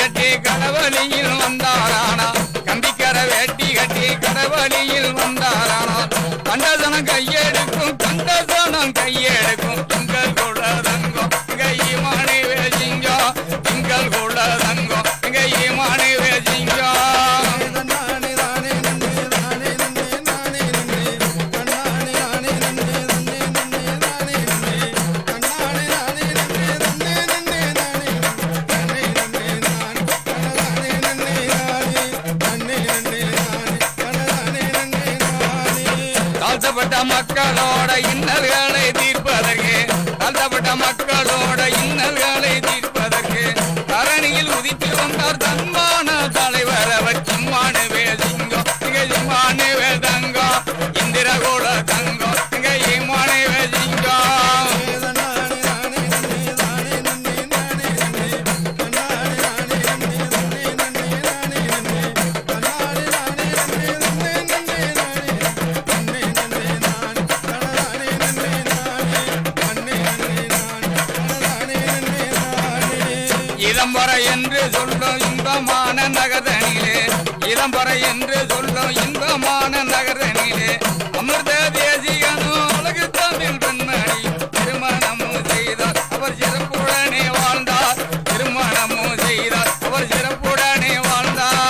கட்டி கடவழியில் வந்தாரானா கம்பிக்கர வேட்டி கட்டி கடவழியில் வந்தாரானா கண்டசனம் கையெடுக்கும் கண்டசனம் கையெடுக்கும் திங்கள் கூட தங்கம் இங்க ஈமானி வேசிங்கோ திங்கள் கூட தங்கம் இங்க ஈமானி வேசிங்கோ தாழ்த்தப்பட்ட மக்களோட இன்னல்களை தீர்ப்பதற்கு தாழ்த்தப்பட்ட மக்களோட இன்னல்களை தீர்ப்பதற்கு தரணியில் உதித்து வந்தார் தன்மான தலைவர் அவர் சிம்மானு வேசிங்கோ இங்க சிம்மானு வேதங்கோ இந்திரகோட தங்கோ இங்க இம்மானு வேசிங்கோ இளம்பர என்று சொல்லும் இன்பமான நகரனிலே இளம்பர என்று சொல்லும் இன்பமான நகரனிலே அமிர்த தேசிகனும் அழகு தமிழ் பெண்மணி திருமணமும் செய்தார் அவர் சிறப்புடனே வாழ்ந்தார் திருமணமும் செய்தார் அவர் சிறப்புடனே வாழ்ந்தார்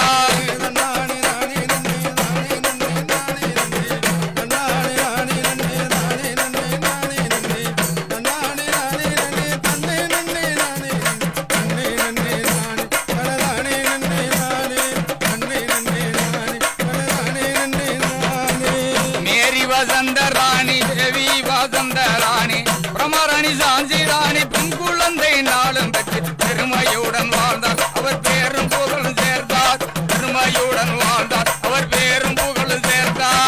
வசந்த ராணி தேவி வசந்த ராணி பிரமராணி சாஞ்சி ராணி பெண் குழந்தை நாளும் பெற்று பெருமையுடன் வாழ்ந்தார் அவர் பேரும் புகழும் சேர்ந்தார் பெருமையுடன் வாழ்ந்தார் அவர் பேரும் புகழும் சேர்ந்தார்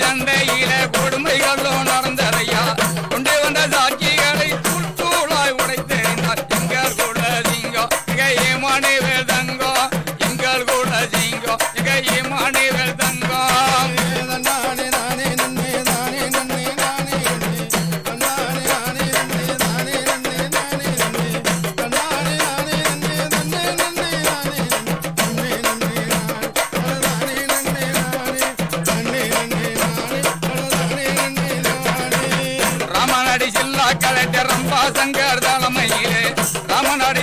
சண்டையில கொடுமைகளும் நடந்ததையா கொண்டு வந்த சாட்சிகளை தூளாய் உடைத்தெறிந்தார் எங்கள் கூட சிங்கோ இங்க ஏமானே வேதங்கோ எங்கள் கூட சிங்கோ இங்க ஏமானே வேதங்கோ கலெக்டர் ரம்பா சங்கர் தலைமையிலே ராமநாடு